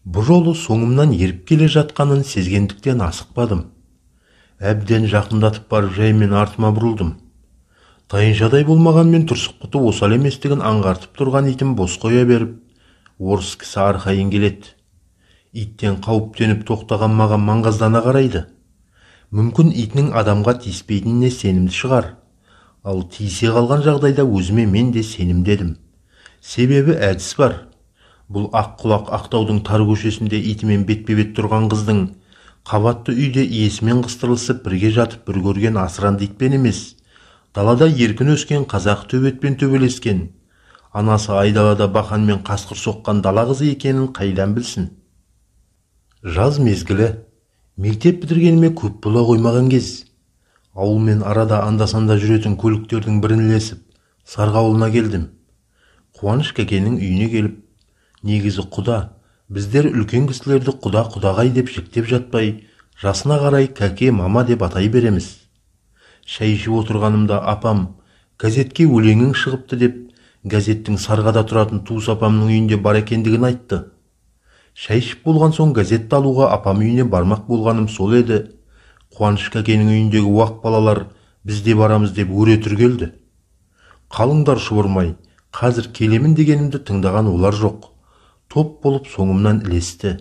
Бұ жолы соңымнан еріп келе жатқанын сезгендіктен асықпадым. Әбден жақындатып барып жаймен артыма бұрылдым. Тайыншадай болмағанмен тұрсық құты осал еместігін аңғартып тұрған итім бос қоя беріп, орыс кісі арқайын келеді. Иттен қауіптеніп тоқтаған маған маңғаздана қарайды. Мүмкін итінің адамға тиіспейтініне сенімді шығар. Ал тиісе қалған жағдайда өзіме мен де сенімдедім. Себебі әдіс бар. Бұл Аққұлақ Ақтаудың тар көшесінде итімен бетпе-бет тұрған қыздың қабатты үйде иесімен қыстырылысып бірге жатып бір көрген асыранды итпен емес, далада еркін өскен қазақ төбетпен төбелескен, анасы айдалада бақанмен қасқыр соққан дала қызы екенін қайдан білсін. Жаз мезгілі, мектеп бітіргеніме көп бола қоймаған кез. Ауылмен арада анда-санда жүретін көліктердің бірін ілесіп, Сарғы ауылына келдім. Қуаныш кәкенің үйіне келіп, негізі құда, біздер үлкен кісілерді құда-құдағай деп жіктеп жатпай, жасына қарай кәке, мама деп атай береміз. Шай ішіп отырғанымда апам, газетке өлеңің шығыпты деп, газеттің Сарғада тұратын туыс апамның үйінде бар екендігін айтты. Шай ішіп болған соң газетті алуға апам үйіне бармақ болғаным сол еді. Қуаныш кәкенің үйіндегі уақ балалар бізде барамыз деп өре түргелді. Қалыңдар шұбырмай, қазір келемін дегенімді тыңдаған олар жоқ. Топ болып соңымнан ілесті.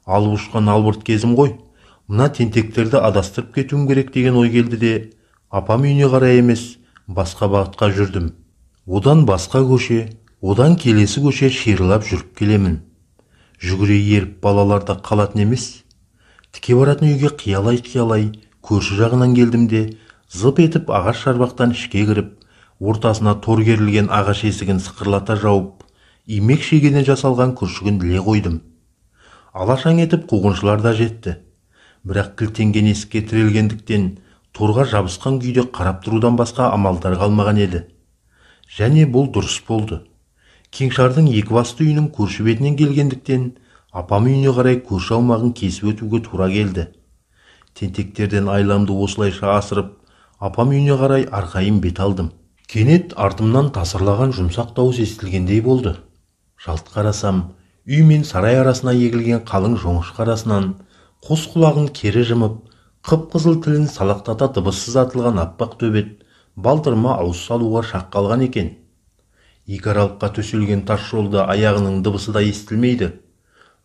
Алып ұшқан албырт кезім ғой, мына тентектерді адастырып кетуім керек деген ой келді де, апам үйіне қарай емес, басқа бағытқа жүрдім. Одан басқа көше, одан келесі көше шиырлап жүріп келемін. Жүгіре еріп балаларда қалатын емес. Тіке баратын үйге қиялай көрші жағынан келдім де, зып етіп ағаш шарбақтан ішке кіріп, ортасына тор керілген ағаш есігін сықырлата жауып, имек шегеден жасалған күршігін іле қойдым. Алашаң етіп қуғыншылар да жетті. Бірақ кілтенген есікке тірелгендіктен торға жабысқан күйде қарап тұрудан басқа амалдар қалмаған еді. Және бұл дұрыс болды. Кеңшардың екі басты үйінің көрші бетінен келгендіктен апам үйіне қарай көрші аумағын кесіп өтуге тура келді. Тентектерден айламды осылайша асырып, апам үйіне қарай арқайым бет алдым. Кенет артымнан тасырлаған жұмсақ дауыс естілгендей болды. Жалт қарасам, үй мен сарай арасына егілген қалың жоңышқа арасынан қос құлағын кері жымып, қып-қызыл тілін салақтата дыбыссыз атылған аппақ төбет балтырма ауыз салуға шақ қалған екен. Екі аралыққа төселген тас жолда аяғының дыбысы да естілмейді.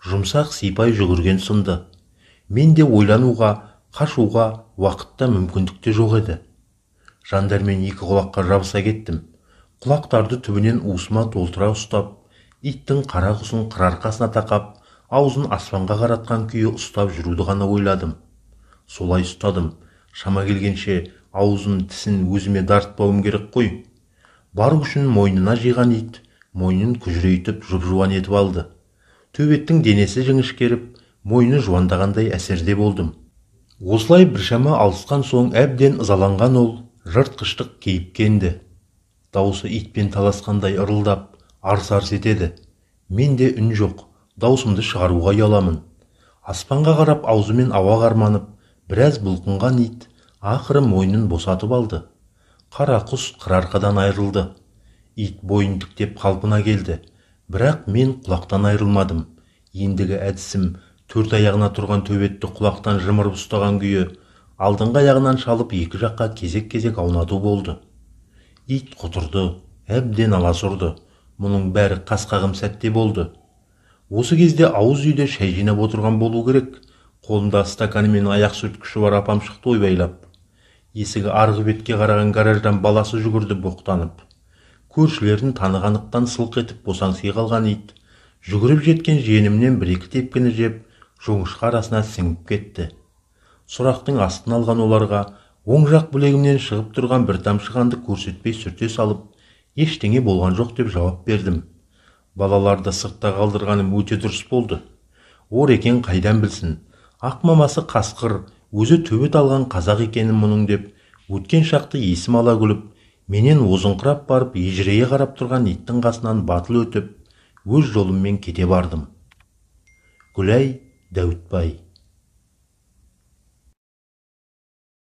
Жұмсақ сипай жүгірген сынды. Мен де ойлануға, қашуға уақытта мүмкіндікте жоқ еді. Жандармен екі құлаққа жабыса кеттім. Құлақтарды түбінен уысыма толтыра ұстап, иттің қара құсын қырарқасына тақап, аузын аспанға қаратқан күйі ұстап жүруді ғана ойладым. Солай ұстадым. Шама келгенше аузын тісін өзіме дарытпауым керек қой. Бар күшін мойнына жиған ит, мойнын күжірейтіп жұп-жуан етіп алды. Төбеттің денесі жіңішкеріп, мойны жуандағандай әсерде болдым. Осылай біршама алысқан соң әбден ызаланған ол жыртқыштық кейіпкенді. Даусы итпен таласқандай ырылдап, арс-арс етеді. Менде үн жоқ, даусымды шығаруға ұяламын. Аспанға қарап аузымен ауа қарманып, біраз бұлқынған ит ақыры мойнын босатып алды. Қара құс қырарқадан айырылды. Ит бойын тіктеп қалпына келді. Бірақ мен құлақтан айырылмадым. Ендігі әдісім төрт аяғына тұрған төбетті құлақтан жымырып ұстаған күйі алдыңғы аяғынан шалып екі жаққа кезек-кезек аунату болды. Ит құтырды, әбден алас ұрды. Мұның бәрі қасқағым сәтте болды. Осы кезде ауыз үйде шай жинап отырған болу керек. Қолында стаканы мен аяқ сүрткіші бар апам шықты ойбайлап. Есігі арғы бетке қараған гараждан баласы жүгірді боқтанып. Көршілерін танығандықтан сылқ етіп босаңси қалған ит жүгіріп жеткен жиенімнен бір-екі тепкіні жеп, жоңышқа арасына сіңіп кетті. Сұрақтың астын алған оларға оң жақ білегімнен шығып тұрған бір тамшы қанды көрсетпей сүрте салып, ештеңе болған жоқ деп жауап бердім. Балаларды сыртта қалдырғаным өте дұрыс болды. Екен қайдан білсін, ақ мамасы қасқыр, өзі төбет алған қазақ екенін мұның деп, өткен шақты есім ала күліп, менен озыңқырап барып ежірейе қарап тұрған иттің қасынан батыл өтіп, өз жолыммен кете бардым. Гүлай Дәуітбай.